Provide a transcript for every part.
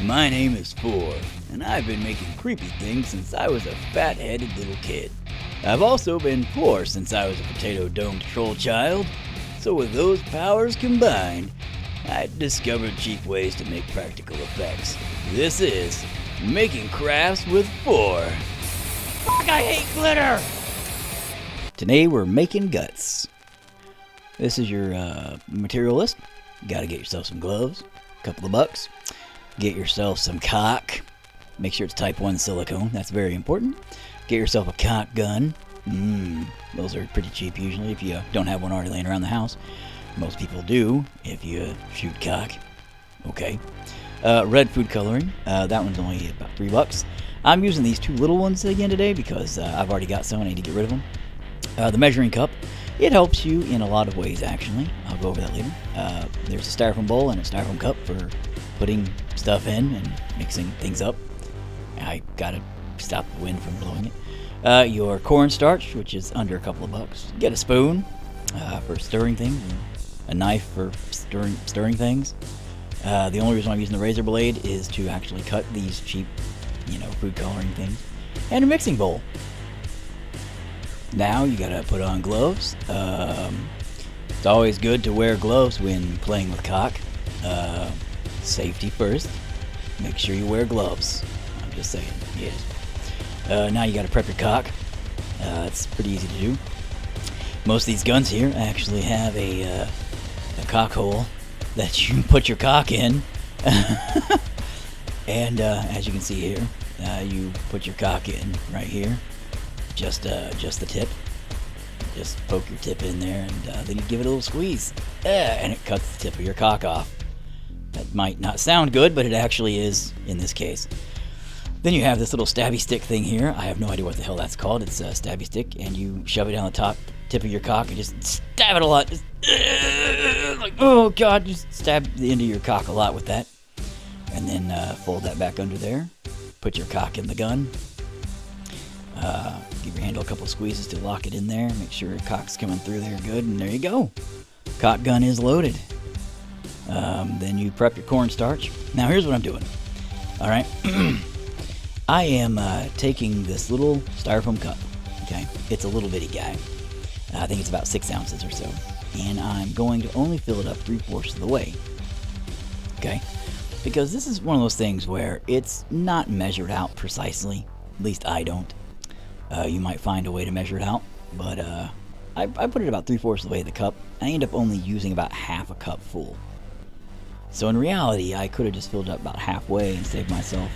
My name is Four, and I've been making creepy things since I was a fat-headed little kid. I've also been poor since I was a potato-domed troll child, so with those powers combined, I discovered cheap ways to make practical effects. This is Making Crafts with Four. Fuck, I hate glitter! Today we're making guts. This is your material list. You gotta get yourself some gloves, a couple of bucks. Get yourself some caulk. Make sure it's type 1 silicone. That's very important. Get yourself a caulk gun. Those are pretty cheap usually if you don't have one already laying around the house. Most people do if you shoot caulk. Okay. Red food coloring. That one's only about $3. I'm using these two little ones again today because I've already got some and I need to get rid of them. The measuring cup. It helps you in a lot of ways actually. I'll go over that later. There's a styrofoam bowl and a styrofoam cup for putting stuff in and mixing things up. I gotta stop the wind from blowing it. Your cornstarch, which is under a couple of bucks. Get a spoon for stirring things, and a knife for stirring things. The only reason I'm using the razor blade is to actually cut these cheap, food coloring things. And a mixing bowl. Now you gotta put on gloves. It's always good to wear gloves when playing with caulk. Safety first. Make sure you wear gloves. I'm just saying. Yes. Now you got to prep your caulk. It's pretty easy to do. Most of these guns here actually have a caulk hole that you can put your caulk in. And as you can see here, you put your caulk in right here. Just the tip. Just poke your tip in there, and then you give it a little squeeze. And it cuts the tip of your caulk off. That might not sound good, but it actually is in this case. Then you have this little stabby stick thing here. I have no idea what the hell that's called. It's a stabby stick, and you shove it down the top tip of your caulk and just stab it a lot. Just, like, oh god, just stab the end of your caulk a lot with that. And then fold that back under there. Put your caulk in the gun. Give your handle a couple squeezes to lock it in there. Make sure your caulk's coming through there good, and there you go. Caulk gun is loaded. Then you prep your cornstarch. Now here's what I'm doing. Alright. I am taking this little styrofoam cup. Okay. It's a little bitty guy. I think it's about 6 ounces or so. And I'm going to only fill it up 3/4 of the way. Okay. Because this is one of those things where it's not measured out precisely. At least I don't. You might find a way to measure it out. But I put it about 3/4 of the way of the cup. I end up only using about half a cup full. So in reality, I could have just filled it up about halfway and saved myself,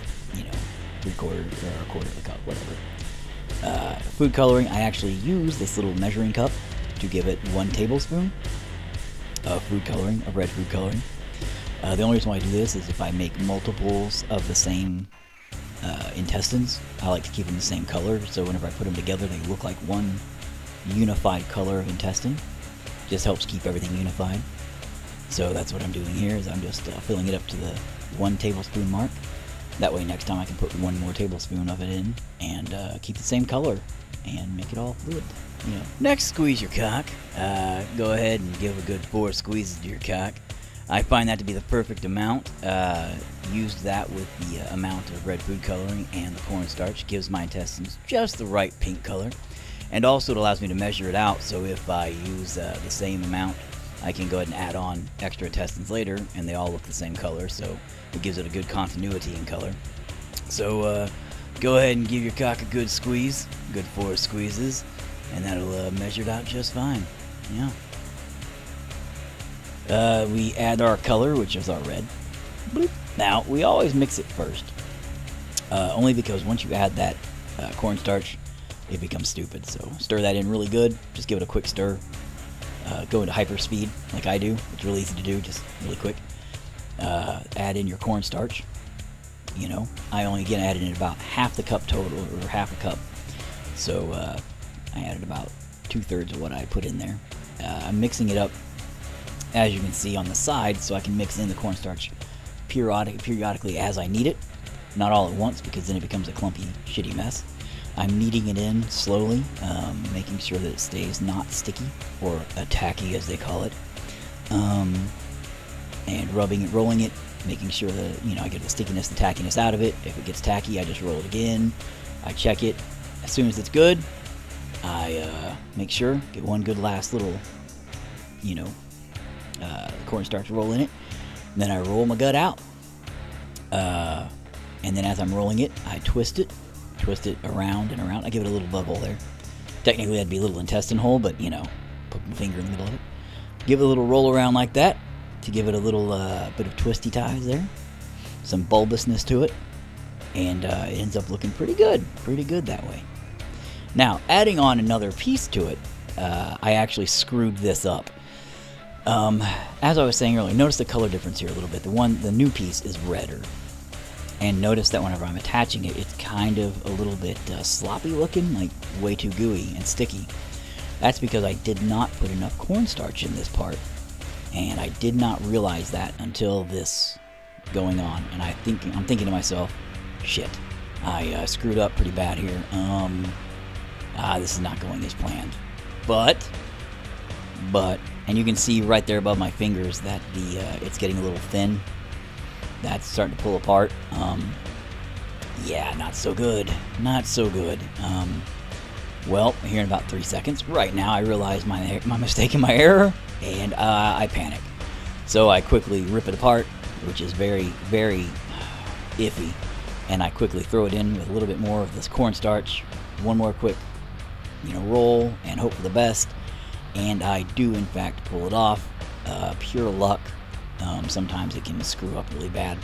3/4 or a quarter of the cup, whatever. Food coloring, I actually use this little measuring cup to give it 1 tablespoon of food coloring, of red food coloring. The only reason why I do this is if I make multiples of the same intestines, I like to keep them the same color, so whenever I put them together, they look like one unified color of intestine. Just helps keep everything unified. So that's what I'm doing here, is I'm just filling it up to the 1 tablespoon mark. That way next time I can put 1 more tablespoon of it in and keep the same color and make it all fluid. Next, squeeze your caulk. Go ahead and give a good 4 squeezes to your caulk. I find that to be the perfect amount. Used that with the amount of red food coloring and the cornstarch. Gives my intestines just the right pink color. And also it allows me to measure it out, so if I use the same amount, I can go ahead and add on extra intestines later, and they all look the same color, so it gives it a good continuity in color. So go ahead and give your caulk a good squeeze, good 4 squeezes, and that'll measure it out just fine. Yeah. We add our color, which is our red. Bloop. Now, we always mix it first, only because once you add that cornstarch, it becomes stupid. So stir that in really good, just give it a quick stir. Go into hyper speed like I do. It's really easy to do, just really quick. Add in your cornstarch. I only added in about half the cup total, or half a cup. So I added about 2/3 of what I put in there. I'm mixing it up, as you can see on the side, so I can mix in the cornstarch periodically as I need it. Not all at once, because then it becomes a clumpy, shitty mess. I'm kneading it in slowly, making sure that it stays not sticky, or tacky as they call it, and rolling it making sure that, you know, I get the stickiness and tackiness out of it. If it gets tacky, I just roll it again. I check it. As soon as it's good, I make sure, get one good last little, you know, cornstarch roll in it. And then I roll my gut out. And then as I'm rolling it, I twist it around and around. I give it a little bug hole there. Technically, that'd be a little intestine hole, but, you know, put my finger in the middle of it. Give it a little roll around like that to give it a little bit of twisty ties there. Some bulbousness to it. And it ends up looking pretty good that way. Now, adding on another piece to it, I actually screwed this up. As I was saying earlier, notice the color difference here a little bit. The new piece is redder. And notice that whenever I'm attaching it, it's kind of a little bit sloppy looking, like way too gooey and sticky. That's because I did not put enough cornstarch in this part. And I did not realize that until this going on. And I'm thinking to myself, shit, I screwed up pretty bad here. This is not going as planned. But, and you can see right there above my fingers that it's getting a little thin. That's starting to pull apart. Yeah, not so good. Not so good. Well, here in about 3 seconds, right now I realize my mistake and my error, and I panic. So I quickly rip it apart, which is very, very iffy, and I quickly throw it in with a little bit more of this cornstarch. One more quick, you know, roll, and hope for the best. And I do, in fact, pull it off. Pure luck. Sometimes it can screw up really bad.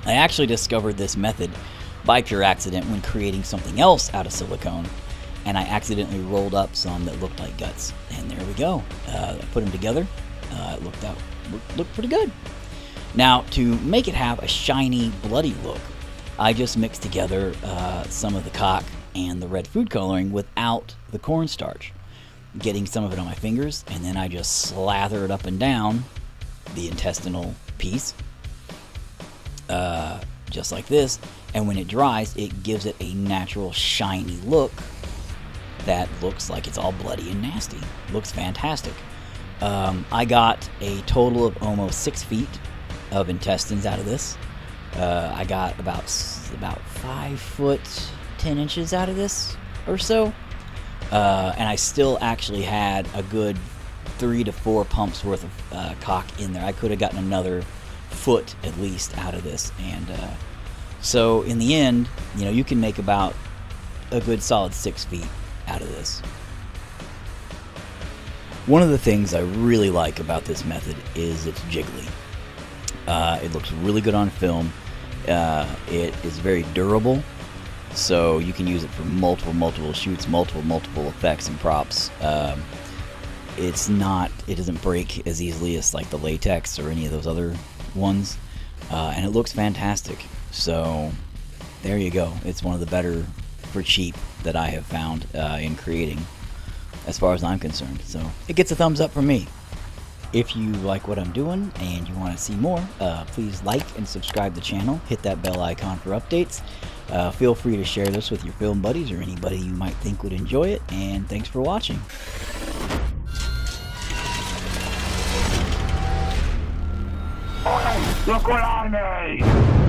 I actually discovered this method by pure accident when creating something else out of silicone, and I accidentally rolled up some that looked like guts, and there we go. I put them together. It looked pretty good. Now, to make it have a shiny, bloody look, I just mixed together some of the caulk and the red food coloring without the cornstarch, getting some of it on my fingers, and then I just slather it up and down the intestinal piece, just like this. And when it dries, it gives it a natural shiny look that looks like it's all bloody and nasty. Looks fantastic. I got a total of almost 6 feet of intestines out of this. I got about 5 foot 10 inches out of this or so, and I still actually had a good 3 to 4 pumps worth of caulk in there. I could have gotten another foot at least out of this, and so in the end, you know, you can make about a good solid 6 feet out of this. One of the things I really like about this method is it's jiggly. It looks really good on film. It is very durable, so you can use it for multiple shoots, multiple effects and props. It doesn't break as easily as like the latex or any of those other ones, and it looks fantastic. So there you go. It's one of the better for cheap that I have found in creating, as far as I'm concerned. So it gets a thumbs up from me. If you like what I'm doing and you want to see more, please like and subscribe to the channel. Hit that bell icon for updates. Feel free to share this with your film buddies or anybody you might think would enjoy it. And thanks for watching. Cioccolane!